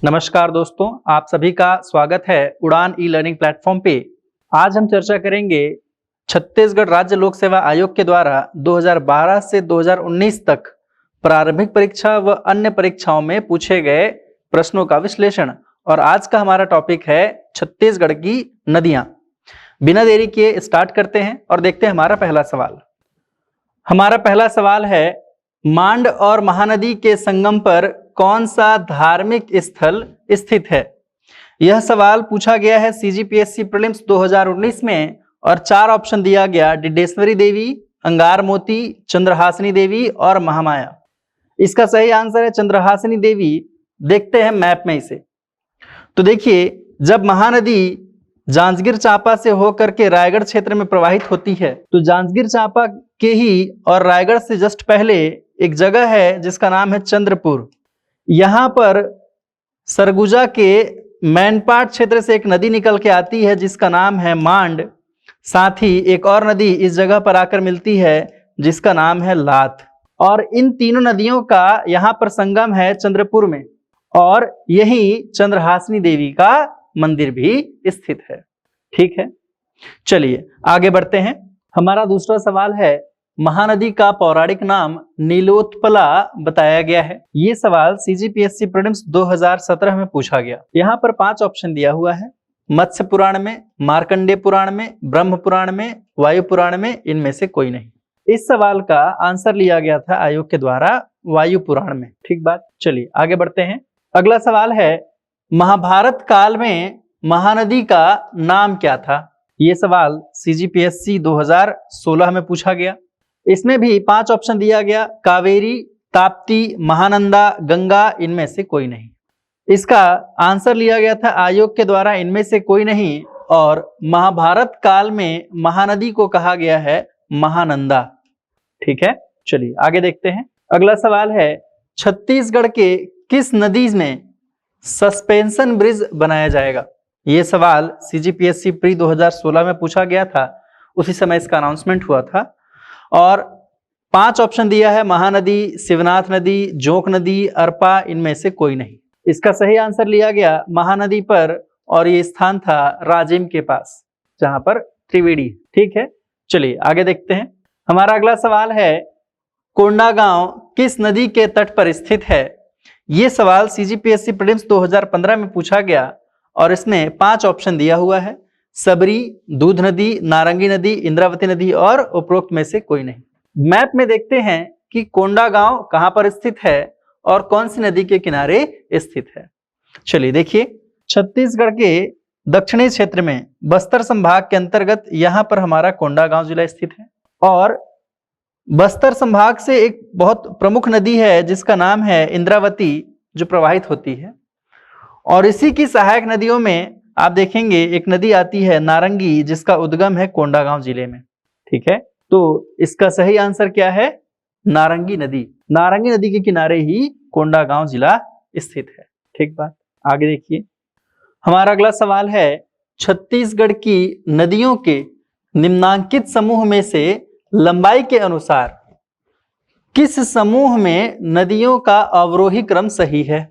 नमस्कार दोस्तों, आप सभी का स्वागत है उड़ान ई लर्निंग प्लेटफॉर्म पे। आज हम चर्चा करेंगे छत्तीसगढ़ राज्य लोक सेवा आयोग के द्वारा 2012 से 2019 तक प्रारंभिक परीक्षा व अन्य परीक्षाओं में पूछे गए प्रश्नों का विश्लेषण। और आज का हमारा टॉपिक है छत्तीसगढ़ की नदियां। बिना देरी किए स्टार्ट करते हैं और देखते हैं हमारा पहला सवाल। हमारा पहला सवाल है, मांड और महानदी के संगम पर कौन सा धार्मिक स्थल स्थित है? यह सवाल पूछा गया है सीजीपीएससी प्रीलिम्स 2019 में और 4 ऑप्शन दिया गया: डिडेश्वरी देवी, अंगार मोती, चंद्रहासिनी देवी और महामाया। इसका सही आंसर है चंद्रहासिनी देवी। देखते हैं मैप में इसे। तो देखिए, जब महानदी जांजगीर चांपा से होकर के रायगढ़ क्षेत्र में प्रवाहित होती है तो जांजगीर चांपा के ही और रायगढ़ से जस्ट पहले एक जगह है जिसका नाम है चंद्रपुर। यहाँ पर सरगुजा के मैनपाट क्षेत्र से एक नदी निकल के आती है जिसका नाम है मांड। साथ ही एक और नदी इस जगह पर आकर मिलती है जिसका नाम है लात। और इन तीनों नदियों का यहाँ पर संगम है चंद्रपुर में, और यही चंद्रहासिनी देवी का मंदिर भी स्थित है। ठीक है, चलिए आगे बढ़ते हैं। हमारा दूसरा सवाल है, महानदी का पौराणिक नाम नीलोत्पला बताया गया है। ये सवाल सीजीपीएससी प्रीलिम्स 2017 में पूछा गया। यहाँ पर 5 ऑप्शन दिया हुआ है: मत्स्य पुराण में, मार्कंडेय पुराण में, ब्रह्म पुराण में, वायु पुराण में, इनमें से कोई नहीं। इस सवाल का आंसर लिया गया था आयोग के द्वारा वायु पुराण में। ठीक बात, चलिए आगे बढ़ते हैं। अगला सवाल है, महाभारत काल में महानदी का नाम क्या था? ये सवाल सीजीपीएससी 2016 में पूछा गया। इसमें भी 5 ऑप्शन दिया गया: कावेरी, ताप्ती, महानंदा, गंगा, इनमें से कोई नहीं। इसका आंसर लिया गया था आयोग के द्वारा इनमें से कोई नहीं, और महाभारत काल में महानदी को कहा गया है महानंदा। ठीक है, चलिए आगे देखते हैं। अगला सवाल है, छत्तीसगढ़ के किस नदी में सस्पेंशन ब्रिज बनाया जाएगा? ये सवाल सीजीपीएससी प्री 2016 में पूछा गया था। उसी समय इसका अनाउंसमेंट हुआ था। और 5 ऑप्शन दिया है: महानदी, शिवनाथ नदी, जोंक नदी, अरपा, इनमें से कोई नहीं। इसका सही आंसर लिया गया महानदी पर, और ये स्थान था राजिम के पास जहां पर त्रिवेणी। ठीक है, चलिए आगे देखते हैं। हमारा अगला सवाल है, कोंडागांव किस नदी के तट पर स्थित है? ये सवाल सीजीपीएससी प्रीलिम्स 2015 में पूछा गया और इसमें 5 ऑप्शन दिया हुआ है: सबरी, दूध नदी, नारंगी नदी, इंद्रावती नदी, और उपरोक्त में से कोई नहीं। मैप में देखते हैं कि कोंडागांव कहां पर स्थित है और कौन सी नदी के किनारे स्थित है। चलिए देखिए, छत्तीसगढ़ के दक्षिणी क्षेत्र में बस्तर संभाग के अंतर्गत यहां पर हमारा कोंडागांव जिला स्थित है। और बस्तर संभाग से एक बहुत प्रमुख नदी है जिसका नाम है इंद्रावती, जो प्रवाहित होती है। और इसी की सहायक नदियों में आप देखेंगे एक नदी आती है नारंगी, जिसका उद्गम है कोंडागांव जिले में। ठीक है, तो इसका सही आंसर क्या है? नारंगी नदी। नारंगी नदी के किनारे ही कोंडागांव जिला स्थित है। ठीक बात, आगे देखिए। हमारा अगला सवाल है, छत्तीसगढ़ की नदियों के निम्नांकित समूह में से लंबाई के अनुसार किस समूह में नदियों का अवरोही क्रम सही है?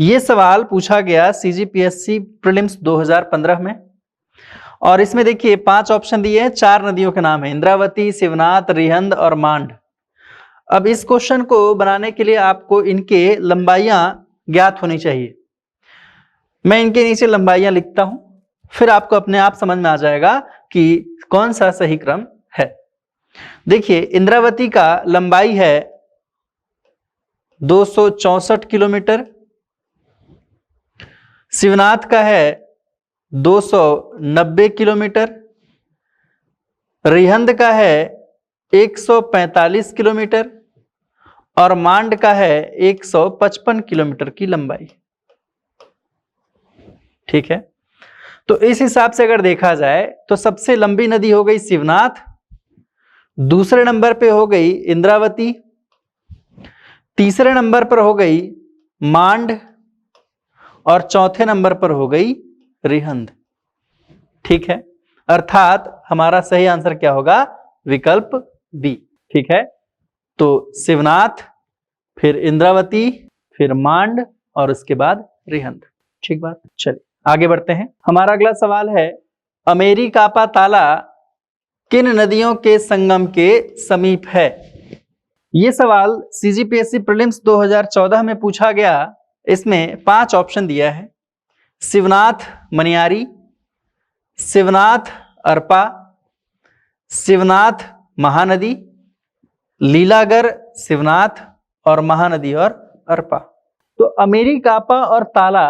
यह सवाल पूछा गया सीजीपीएससी प्रीलिम्स 2015 में। और इसमें देखिए 5 ऑप्शन दिए हैं। 4 नदियों के नाम है: इंद्रावती, शिवनाथ, रिहंद और मांड। अब इस क्वेश्चन को बनाने के लिए आपको इनके लंबाइयां ज्ञात होनी चाहिए। मैं इनके नीचे लंबाइयां लिखता हूं, फिर आपको अपने आप समझ में आ जाएगा कि कौन सा सही क्रम है। देखिए, इंद्रावती का लंबाई है 264 किलोमीटर, शिवनाथ का है 290 किलोमीटर, रिहंद का है 145 किलोमीटर और मांड का है 155 किलोमीटर की लंबाई। ठीक है, तो इस हिसाब से अगर देखा जाए तो सबसे लंबी नदी हो गई शिवनाथ, दूसरे नंबर पे हो गई इंद्रावती, तीसरे नंबर पर हो गई मांड और चौथे नंबर पर हो गई रिहंद। ठीक है, अर्थात हमारा सही आंसर क्या होगा? विकल्प बी। ठीक है, तो शिवनाथ, फिर इंद्रावती, फिर मांड और उसके बाद रिहंद। ठीक बात। चलिए आगे बढ़ते हैं। हमारा अगला सवाल है, अमेरिकापा ताला किन नदियों के संगम के समीप है? ये सवाल सीजीपीएससी प्रीलिम्स 2014 में पूछा गया। इसमें 5 ऑप्शन दिया है। शिवनाथ मनियारी, शिवनाथ अरपा, शिवनाथ महानदी, लीलागर शिवनाथ और महानदी और अरपा। तो अमेरिकापा और ताला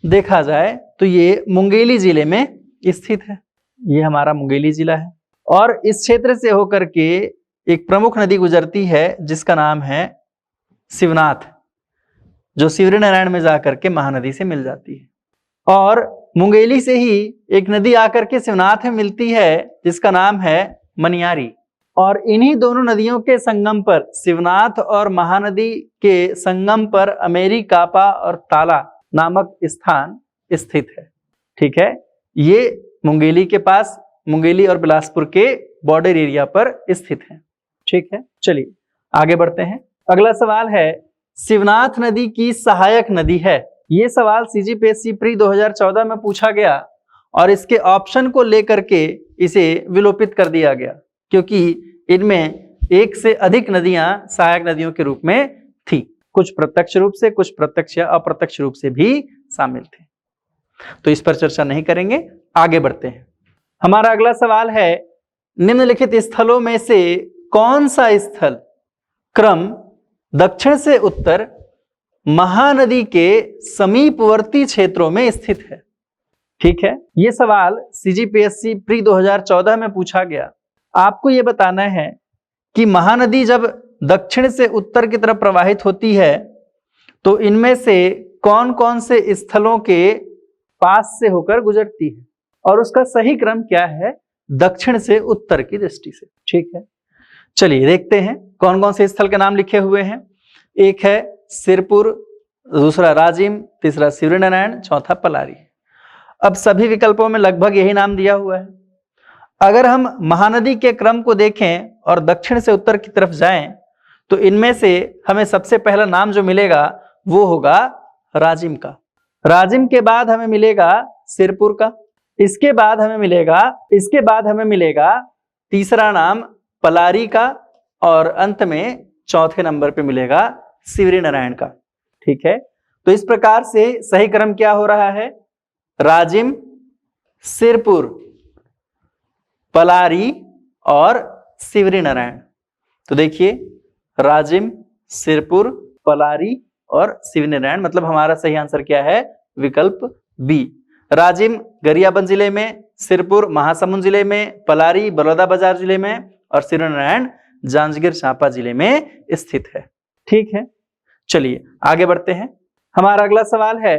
देखा जाए तो ये मुंगेली जिले में स्थित है। ये हमारा मुंगेली जिला है और इस क्षेत्र से होकर के एक प्रमुख नदी गुजरती है जिसका नाम है शिवनाथ, जो शिवरी नारायण में जाकर के महानदी से मिल जाती है। और मुंगेली से ही एक नदी आकर के शिवनाथ में मिलती है जिसका नाम है मनियारी। और इन्हीं दोनों नदियों के संगम पर, शिवनाथ और महानदी के संगम पर अमेरिकापा और ताला नामक स्थान स्थित है। ठीक है, ये मुंगेली के पास, मुंगेली और बिलासपुर के बॉर्डर एरिया पर स्थित है। ठीक है, चलिए आगे बढ़ते हैं। अगला सवाल है, शिवनाथ नदी की सहायक नदी है। ये सवाल सीजीपीएससी प्री 2014 में पूछा गया और इसके ऑप्शन को लेकर के इसे विलोपित कर दिया गया क्योंकि इनमें एक से अधिक नदियां सहायक नदियों के रूप में थी। कुछ प्रत्यक्ष रूप से, कुछ प्रत्यक्ष या अप्रत्यक्ष रूप से भी शामिल थे, तो इस पर चर्चा नहीं करेंगे। आगे बढ़ते हैं। हमारा अगला सवाल है, निम्नलिखित स्थलों में से कौन सा स्थल क्रम दक्षिण से उत्तर महानदी के समीपवर्ती क्षेत्रों में स्थित है? ठीक है, यह सवाल सीजीपीएससी प्री 2014 में पूछा गया। आपको यह बताना है कि महानदी जब दक्षिण से उत्तर की तरफ प्रवाहित होती है तो इनमें से कौन कौन से स्थलों के पास से होकर गुजरती है और उसका सही क्रम क्या है दक्षिण से उत्तर की दृष्टि से। ठीक है, चलिए देखते हैं कौन कौन से स्थल के नाम लिखे हुए हैं। एक है सिरपुर, दूसरा राजिम, तीसरा शिवरी नारायण, चौथा पलारी। अब सभी विकल्पों में लगभग यही नाम दिया हुआ है। अगर हम महानदी के क्रम को देखें और दक्षिण से उत्तर की तरफ जाएं तो इनमें से हमें सबसे पहला नाम जो मिलेगा वो होगा राजिम का। राजिम के बाद हमें मिलेगा सिरपुर का, इसके बाद हमें मिलेगा तीसरा नाम पलारी का और अंत में चौथे नंबर पे मिलेगा शिवरी नारायण का। ठीक है, तो इस प्रकार से सही क्रम क्या हो रहा है, राजिम, सिरपुर, पलारी और शिवरी नारायण। तो देखिए राजिम, सिरपुर, पलारी और शिवरी नारायण, मतलब हमारा सही आंसर क्या है, विकल्प बी। राजिम गरियाबंद जिले में, सिरपुर महासमुंद जिले में, पलारी बलौदाबाजार जिले में और शिवरी नारायण जांजगीर चांपा जिले में स्थित है। ठीक है, चलिए आगे बढ़ते हैं। हमारा अगला सवाल है,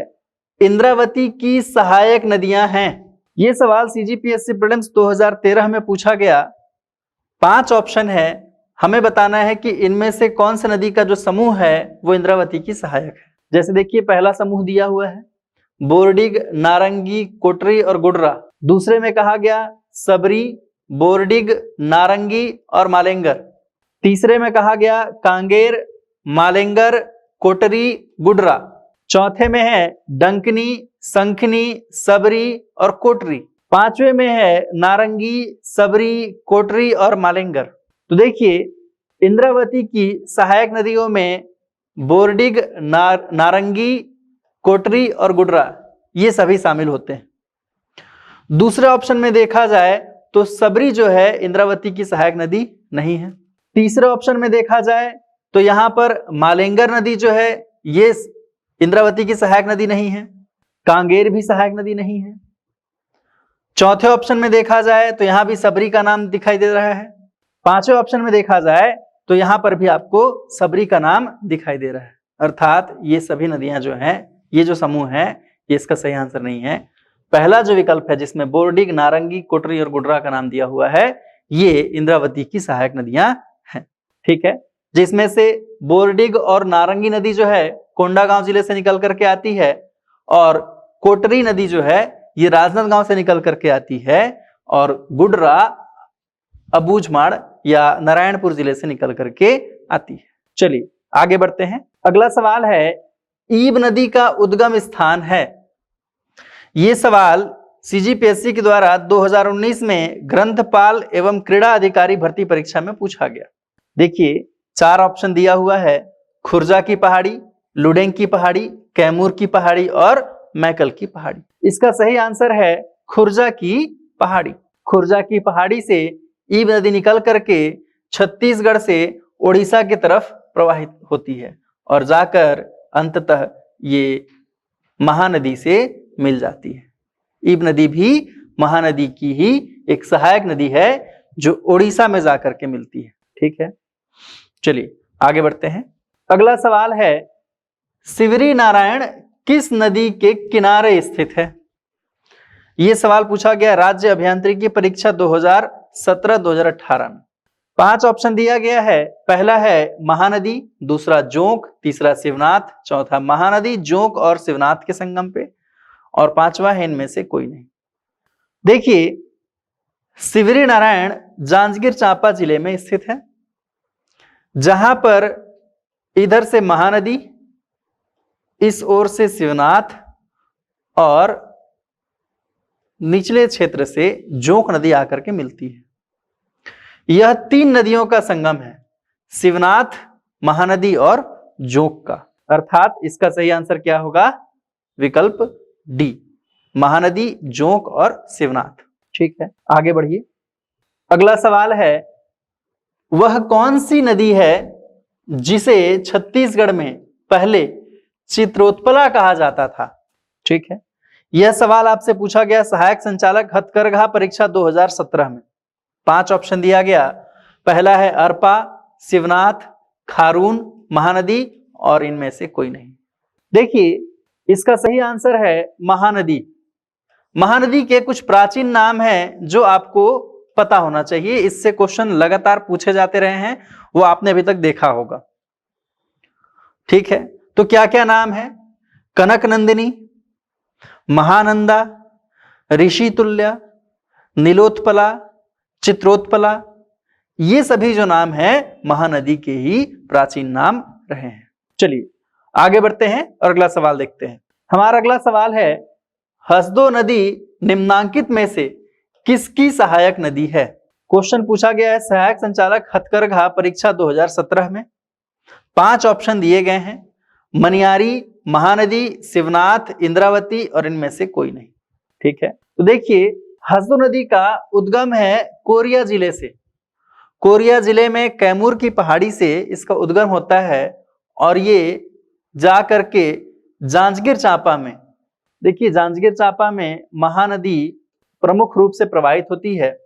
इंद्रावती की सहायक नदियां हैं। यह सवाल सीजीपीएससी प्रीलिम्स 2013 में पूछा गया। 5 ऑप्शन है, हमें बताना है कि इनमें से कौन सा नदी का जो समूह है वो इंद्रावती की सहायक है। जैसे देखिए पहला समूह दिया हुआ है बोरडिग, नारंगी, कोटरी और गुडरा। दूसरे में कहा गया सबरी, बोरडिग, नारंगी और मालेंगर। तीसरे में कहा गया कांगेर, मालेंगर, कोटरी, गुडरा। चौथे में है डंकनी, संखनी, सबरी और कोटरी। पांचवे में है नारंगी, सबरी, कोटरी और मालेंगर। तो देखिए इंद्रावती की सहायक नदियों में बोरडिग, नारंगी, कोटरी और गुडरा ये सभी शामिल होते हैं। दूसरे ऑप्शन में देखा जाए तो सबरी जो है इंद्रावती की सहायक नदी नहीं है। तीसरे ऑप्शन में देखा जाए तो यहां पर मालेंगर नदी जो है ये इंद्रावती की सहायक नदी नहीं है, कांगेर भी सहायक नदी नहीं है। चौथे ऑप्शन में देखा जाए तो यहां भी सबरी का नाम दिखाई दे रहा है। पांचवें ऑप्शन में देखा जाए तो यहां पर भी आपको सबरी का नाम दिखाई दे रहा है। अर्थात ये सभी नदियां जो हैं, ये जो समूह है ये इसका सही आंसर नहीं है। पहला जो विकल्प है जिसमें बोरडिग, नारंगी, कोटरी और गुडरा का नाम दिया हुआ है ये इंद्रावती की सहायक नदियां हैं। ठीक है, जिसमें से बोरडिग और नारंगी नदी जो है कोंडागांव जिले से निकल करके आती है और कोटरी नदी जो है ये राजनांदगांव से निकल करके आती है और गुडरा अबूझमाड़ या नारायणपुर जिले से निकल करके आती है। चलिए आगे बढ़ते हैं। अगला सवाल है, ईब नदी का उद्गम स्थान है? ये सवाल सीजीपीएससी के द्वारा 2019 में ग्रंथपाल एवं क्रीड़ा अधिकारी भर्ती परीक्षा में पूछा गया। देखिए 4 ऑप्शन दिया हुआ है, खुर्जा की पहाड़ी, लुडेंग की पहाड़ी, कैमूर की पहाड़ी और मैकल की पहाड़ी। इसका सही आंसर है खुर्जा की पहाड़ी। खुर्जा की पहाड़ी से ईब नदी निकल करके छत्तीसगढ़ से ओडिशा की तरफ प्रवाहित होती है और जाकर अंततः ये महानदी से मिल जाती है। ईब नदी भी महानदी की ही एक सहायक नदी है जो ओडिशा में जाकर के मिलती है। ठीक है, चलिए आगे बढ़ते हैं। अगला सवाल है, सिवरी नारायण किस नदी के किनारे स्थित है? यह सवाल पूछा गया राज्य अभियांत्रिकी परीक्षा 2017-2018 में। 5 ऑप्शन दिया गया है। पहला है महानदी, दूसरा जोंक, तीसरा शिवनाथ, चौथा महानदी जोंक और शिवनाथ के संगम पे और 5वां है इनमें से कोई नहीं। देखिए सिवरी नारायण जांजगीर चांपा जिले में स्थित है, जहां पर इधर से महानदी, इस ओर से शिवनाथ और निचले क्षेत्र से जोंक नदी आकर के मिलती है। यह 3 नदियों का संगम है, शिवनाथ, महानदी और जोंक का। अर्थात इसका सही आंसर क्या होगा? विकल्प डी, महानदी, जोंक और शिवनाथ। ठीक है, आगे बढ़िए। अगला सवाल है, वह कौन सी नदी है जिसे छत्तीसगढ़ में पहले चित्रोत्पला कहा जाता था? ठीक है, यह सवाल आपसे पूछा गया सहायक संचालक हथकरघा परीक्षा 2017 में। 5 ऑप्शन दिया गया। पहला है अरपा, शिवनाथ, खारून, महानदी और इनमें से कोई नहीं। देखिए इसका सही आंसर है महानदी। महानदी के कुछ प्राचीन नाम हैं जो आपको पता होना चाहिए, इससे क्वेश्चन लगातार पूछे जाते रहे हैं, वो आपने अभी तक देखा होगा। ठीक है, तो क्या क्या नाम है? कनक नंदिनी, महानंदा, ऋषि तुल्य, नीलोत्पला, चित्रोत्पला, ये सभी जो नाम है महानदी के ही प्राचीन नाम रहे हैं। चलिए आगे बढ़ते हैं और अगला सवाल देखते हैं। हमारा अगला सवाल है, हसदो नदी निम्नांकित में से किसकी सहायक नदी है? क्वेश्चन पूछा गया है सहायक संचालक हथकरघा परीक्षा 2017 में। 5 ऑप्शन दिए गए हैं, मनियारी, महानदी, शिवनाथ, इंद्रावती और इनमें से कोई नहीं। ठीक है, तो देखिए हसदो नदी का उद्गम है कोरिया जिले से। कोरिया जिले में कैमूर की पहाड़ी से इसका उद्गम होता है और ये जा करके जांजगीर चांपा में, देखिए जांजगीर चांपा में महानदी प्रमुख रूप से प्रवाहित होती है।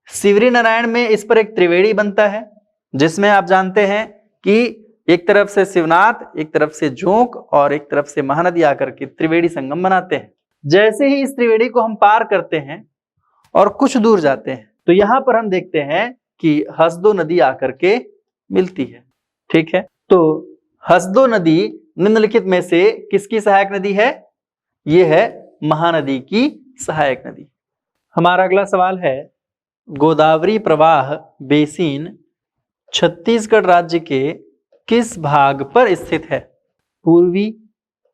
सिवरी नारायण में इस पर एक त्रिवेणी बनता है, जिसमें आप जानते हैं कि एक तरफ से शिवनाथ, एक तरफ से जोंक और एक तरफ से महानदी आकर के त्रिवेणी संगम बनाते हैं। जैसे ही इस त्रिवेणी को हम पार करते हैं और कुछ दूर जाते हैं तो यहां पर हम देखते हैं कि हसदो नदी आकर के मिलती है। ठीक है, तो हसदो नदी निम्नलिखित में से किसकी सहायक नदी है? यह है महानदी की सहायक नदी। हमारा अगला सवाल है, गोदावरी प्रवाह बेसिन छत्तीसगढ़ राज्य के किस भाग पर स्थित है? पूर्वी,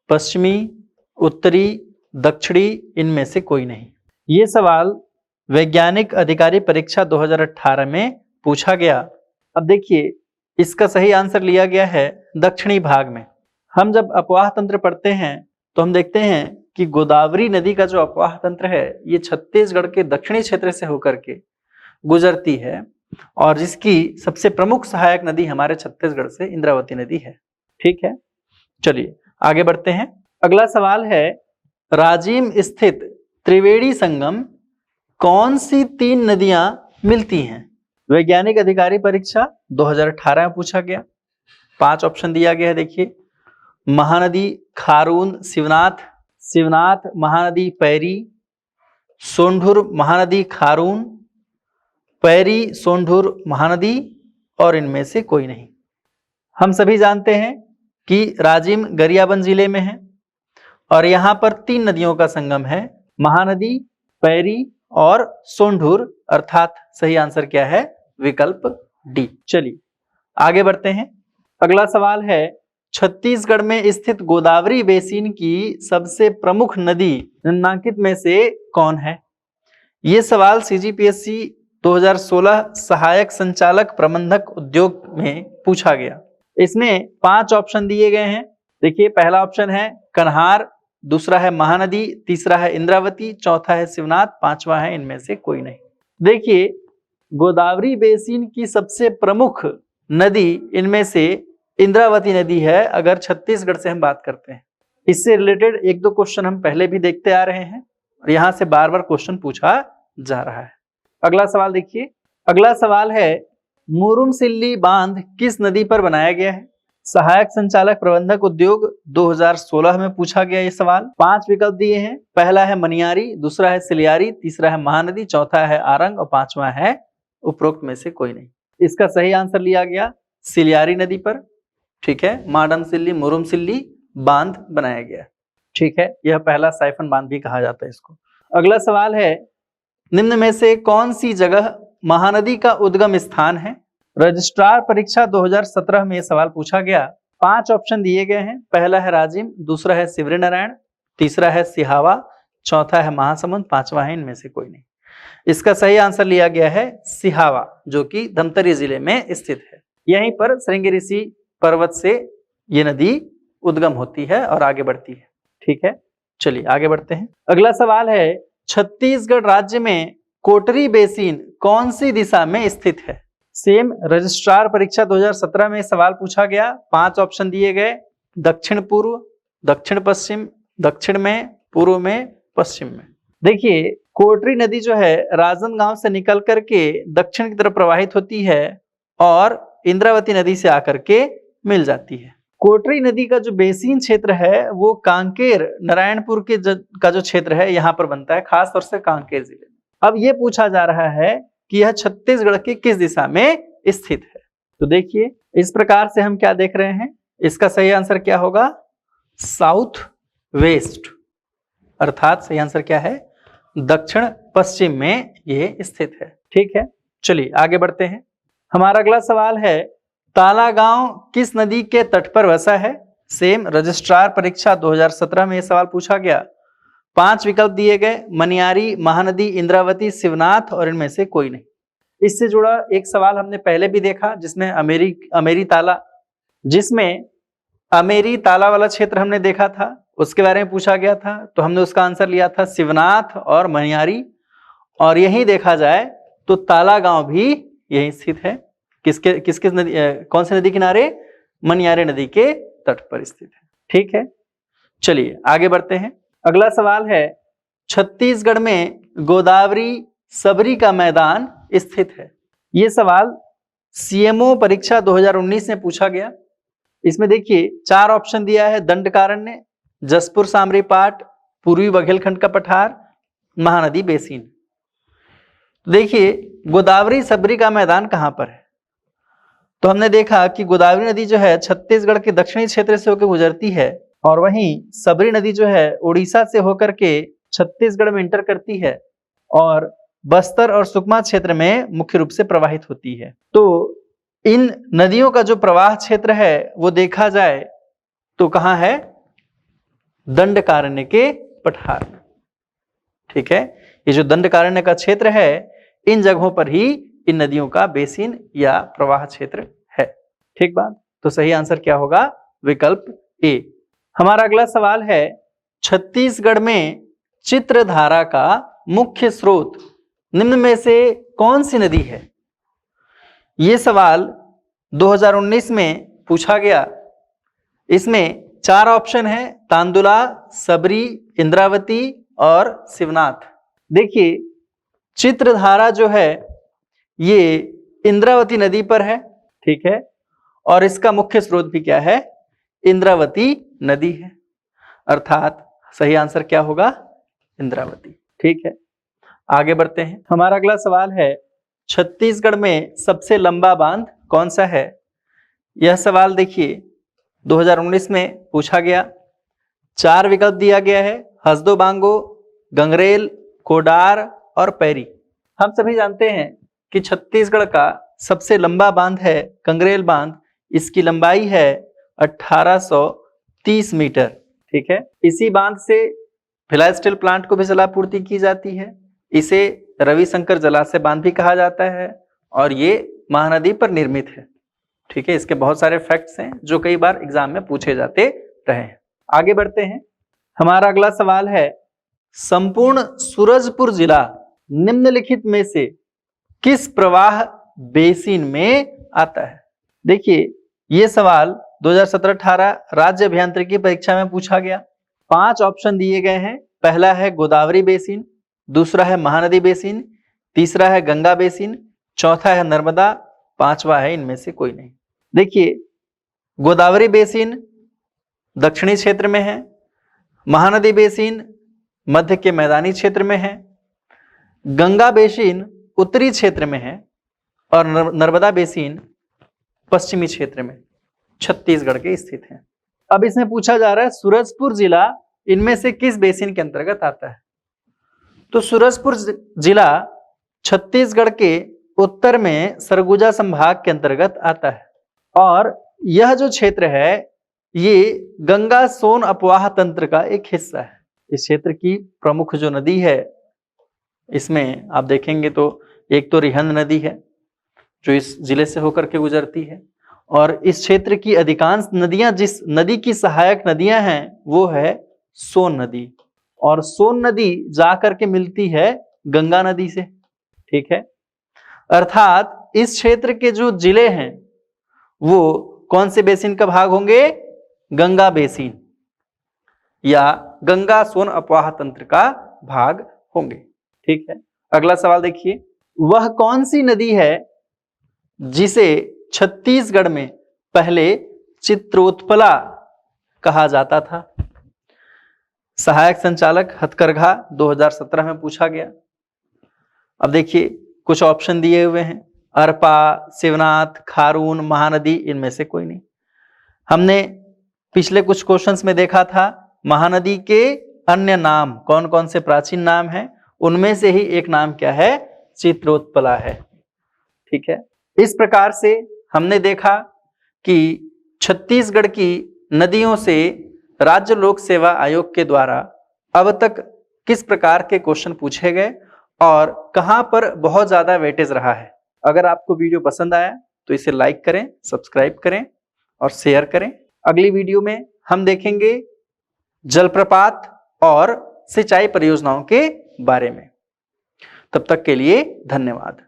पश्चिमी, उत्तरी, दक्षिणी, इनमें से कोई नहीं। ये सवाल वैज्ञानिक अधिकारी परीक्षा 2018 में पूछा गया। अब देखिए इसका सही आंसर लिया गया है दक्षिणी भाग में। हम जब अपवाह तंत्र पढ़ते हैं तो हम देखते हैं कि गोदावरी नदी का जो अपवाह तंत्र है ये छत्तीसगढ़ के दक्षिणी क्षेत्र से होकर के गुजरती है और जिसकी सबसे प्रमुख सहायक नदी हमारे छत्तीसगढ़ से इंद्रावती नदी है। ठीक है, चलिए आगे बढ़ते हैं। अगला सवाल है, राजिम स्थित त्रिवेणी संगम कौन सी 3 नदियां मिलती हैं? वैज्ञानिक अधिकारी परीक्षा 2018 में पूछा गया। 5 ऑप्शन दिया गया है। देखिए महानदी, खारून, शिवनाथ, शिवनाथ, महानदी, पैरी, सोंढूर, महानदी, खारून, पैरी, सोंढूर, महानदी और इनमें से कोई नहीं। हम सभी जानते हैं कि राजिम गरियाबंद जिले में है और यहां पर 3 नदियों का संगम है, महानदी, पैरी और सोंढूर, अर्थात सही आंसर क्या है? विकल्प डी। चलिए आगे बढ़ते हैं। अगला सवाल है, छत्तीसगढ़ में स्थित गोदावरी बेसिन की सबसे प्रमुख नदी निम्नलिखित में से कौन है? ये सवाल सीजीपीएससी 2016 सहायक संचालक प्रबंधक उद्योग में पूछा गया। इसमें 5 ऑप्शन दिए गए हैं। देखिए, पहला ऑप्शन है कन्हार, दूसरा है महानदी, तीसरा है इंद्रावती, चौथा है शिवनाथ, पांचवा है इनमें से कोई नहीं। देखिए, गोदावरी बेसिन की सबसे प्रमुख नदी इनमें से इंद्रावती नदी है, अगर छत्तीसगढ़ से हम बात करते हैं। इससे रिलेटेड एक दो क्वेश्चन हम पहले भी देखते आ रहे हैं और यहां से बार बार क्वेश्चन पूछा जा रहा है। अगला सवाल देखिए, अगला सवाल है मुरुमसिल्ली बांध किस नदी पर बनाया गया है? सहायक संचालक प्रबंधक उद्योग 2016 में पूछा गया ये सवाल। 5 विकल्प दिए हैं। पहला है मनियारी, दूसरा है सिलियारी, तीसरा है महानदी, चौथा है आरंग और पांचवा है उपरोक्त में से कोई नहीं। इसका सही आंसर लिया गया सिलियारी नदी पर। ठीक है, माडमसिल्ली मुरुमसिल्ली बांध बनाया गया। ठीक है, यह पहला साइफन बांध भी कहा जाता है इसको। अगला सवाल है निम्न में से कौन सी जगह महानदी का उद्गम स्थान है? रजिस्ट्रार परीक्षा 2017 में यह सवाल पूछा गया। 5 ऑप्शन दिए गए हैं। पहला है राजिम, दूसरा है शिवरी नारायण, तीसरा है सिहावा, चौथा है महासमुंद, पांचवा है इनमें से कोई नहीं। इसका सही आंसर लिया गया है सिहावा, जो कि धमतरी जिले में स्थित है। यहीं पर श्रृंगी ऋषि पर्वत से ये नदी उद्गम होती है और आगे बढ़ती है। ठीक है, चलिए आगे बढ़ते हैं। अगला सवाल है छत्तीसगढ़ राज्य में कोटरी बेसिन कौन सी दिशा में स्थित है? सेम रजिस्ट्रार परीक्षा 2017 में सवाल पूछा गया। 5 ऑप्शन दिए गए, दक्षिण पूर्व, दक्षिण पश्चिम, दक्षिण में, पूर्व में, पश्चिम में। देखिए, कोटरी नदी जो है राजनांदगांव से निकल करके दक्षिण की तरफ प्रवाहित होती है और इंद्रावती नदी से आकर के मिल जाती है। कोटरी नदी का जो बेसिन क्षेत्र है वो कांकेर नारायणपुर के का जो क्षेत्र है यहाँ पर बनता है, खास तौर से कांकेर जिले में। अब ये पूछा जा रहा है कि यह छत्तीसगढ़ की किस दिशा में स्थित है? तो देखिए, इस प्रकार से हम क्या देख रहे हैं, इसका सही आंसर क्या होगा? साउथ वेस्ट, अर्थात सही आंसर क्या है? दक्षिण पश्चिम में ये स्थित है। ठीक है, चलिए आगे बढ़ते हैं। हमारा अगला सवाल है ताला गांव किस नदी के तट पर बसा है? सेम रजिस्ट्रार परीक्षा 2017 में यह सवाल पूछा गया। 5 विकल्प दिए गए, मनियारी, महानदी, इंद्रावती, शिवनाथ और इनमें से कोई नहीं। इससे जुड़ा एक सवाल हमने पहले भी देखा जिसमें अमेरी ताला वाला क्षेत्र हमने देखा था, उसके बारे में पूछा गया था, तो हमने उसका आंसर लिया था शिवनाथ और मनियारी। और यही देखा जाए तो ताला गांव भी यही स्थित है। किसके नदी, कौन से नदी किनारे? मनियारी नदी के तट पर स्थित है। ठीक है, चलिए आगे बढ़ते हैं। अगला सवाल है छत्तीसगढ़ में गोदावरी सबरी का मैदान स्थित है। यह सवाल सीएमओ परीक्षा 2019 में पूछा गया। इसमें देखिए 4 ऑप्शन दिया है, दंडकारण्य, जसपुर सामरी पाट, पूर्वी बघेलखंड का पठार, महानदी बेसिन। देखिए, गोदावरी सबरी का मैदान कहां पर है? तो हमने देखा कि गोदावरी नदी जो है छत्तीसगढ़ के दक्षिणी क्षेत्र से होकर गुजरती है और वहीं सबरी नदी जो है उड़ीसा से होकर के छत्तीसगढ़ में इंटर करती है और बस्तर और सुकमा क्षेत्र में मुख्य रूप से प्रवाहित होती है। तो इन नदियों का जो प्रवाह क्षेत्र है वो देखा जाए तो कहाँ है? दंडकारण्य के पठार। ठीक है, ये जो दंडकारण्य का क्षेत्र है इन जगहों पर ही इन नदियों का बेसिन या प्रवाह क्षेत्र है। ठीक बात, तो सही आंसर क्या होगा? विकल्प ए। हमारा अगला सवाल है छत्तीसगढ़ में चित्रधारा का मुख्य स्रोत निम्न में से कौन सी नदी है? यह सवाल 2019 में पूछा गया। इसमें 4 ऑप्शन है, तांदुला, सबरी, इंद्रावती और शिवनाथ। देखिए, चित्रधारा जो है ये इंद्रावती नदी पर है। ठीक है, और इसका मुख्य स्रोत भी क्या है? इंद्रावती नदी है, अर्थात सही आंसर क्या होगा? इंद्रावती। ठीक है, आगे बढ़ते हैं। हमारा अगला सवाल है छत्तीसगढ़ में सबसे लंबा बांध कौन सा है? यह सवाल देखिए 2019 में पूछा गया। 4 विकल्प दिया गया है, हसदो बांगो, गंगरेल, कोडार और पैरी। हम सभी जानते हैं कि छत्तीसगढ़ का सबसे लंबा बांध है गंगरेल बांध। इसकी लंबाई है 1830 मीटर। ठीक है, इसी बांध से भिलाई स्टील प्लांट को भी जलापूर्ति की जाती है। इसे रविशंकर जलाशय बांध भी कहा जाता है और ये महानदी पर निर्मित है। ठीक है, इसके बहुत सारे फैक्ट्स हैं जो कई बार एग्जाम में पूछे जाते रहे हैं। आगे बढ़ते हैं। हमारा अगला सवाल है, संपूर्ण सूरजपुर जिला निम्नलिखित में से किस प्रवाह बेसिन में आता है? देखिए, ये सवाल 2017-18 राज्य अभियांत्रिकी परीक्षा में पूछा गया। 5 ऑप्शन दिए गए हैं। पहला है गोदावरी बेसिन, दूसरा है महानदी बेसिन, तीसरा है गंगा बेसिन, चौथा है नर्मदा, पांचवा है इनमें से कोई नहीं। देखिए, गोदावरी बेसिन दक्षिणी क्षेत्र में है, महानदी बेसिन मध्य के मैदानी क्षेत्र में है, गंगा बेसिन उत्तरी क्षेत्र में है और नर्मदा बेसिन पश्चिमी क्षेत्र में छत्तीसगढ़ के स्थित है। अब इसमें पूछा जा रहा है सूरजपुर जिला इनमें से किस बेसिन के अंतर्गत आता है? तो सूरजपुर जिला छत्तीसगढ़ के उत्तर में सरगुजा संभाग के अंतर्गत आता है और यह जो क्षेत्र है ये गंगा सोन अपवाह तंत्र का एक हिस्सा है। इस क्षेत्र की प्रमुख जो नदी है इसमें आप देखेंगे तो एक तो रिहंद नदी है जो इस जिले से होकर के गुजरती है और इस क्षेत्र की अधिकांश नदियां, जिस नदी की सहायक नदियां हैं वो है सोन नदी और सोन नदी जाकर के मिलती है गंगा नदी से। ठीक है, अर्थात इस क्षेत्र के जो जिले हैं वो कौन से बेसिन का भाग होंगे? गंगा बेसिन या गंगा सोन अपवाह तंत्र का भाग होंगे। ठीक है, अगला सवाल देखिए, वह कौन सी नदी है जिसे छत्तीसगढ़ में पहले चित्रोत्पला कहा जाता था? सहायक संचालक हथकरघा 2017 में पूछा गया। अब देखिए, कुछ ऑप्शन दिए हुए हैं, अरपा, शिवनाथ, खारून, महानदी, इनमें से कोई नहीं। हमने पिछले कुछ क्वेश्चंस में देखा था महानदी के अन्य नाम कौन कौन से प्राचीन नाम हैं, उनमें से ही एक नाम क्या है? चित्रोत्पला है। ठीक है, इस प्रकार से हमने देखा कि छत्तीसगढ़ की नदियों से राज्य लोक सेवा आयोग के द्वारा अब तक किस प्रकार के क्वेश्चन पूछे गए और कहां पर बहुत ज्यादा वेटेज रहा है। अगर आपको वीडियो पसंद आया तो इसे लाइक करें, सब्सक्राइब करें और शेयर करें। अगली वीडियो में हम देखेंगे जलप्रपात और सिंचाई परियोजनाओं के बारे में। तब तक के लिए धन्यवाद।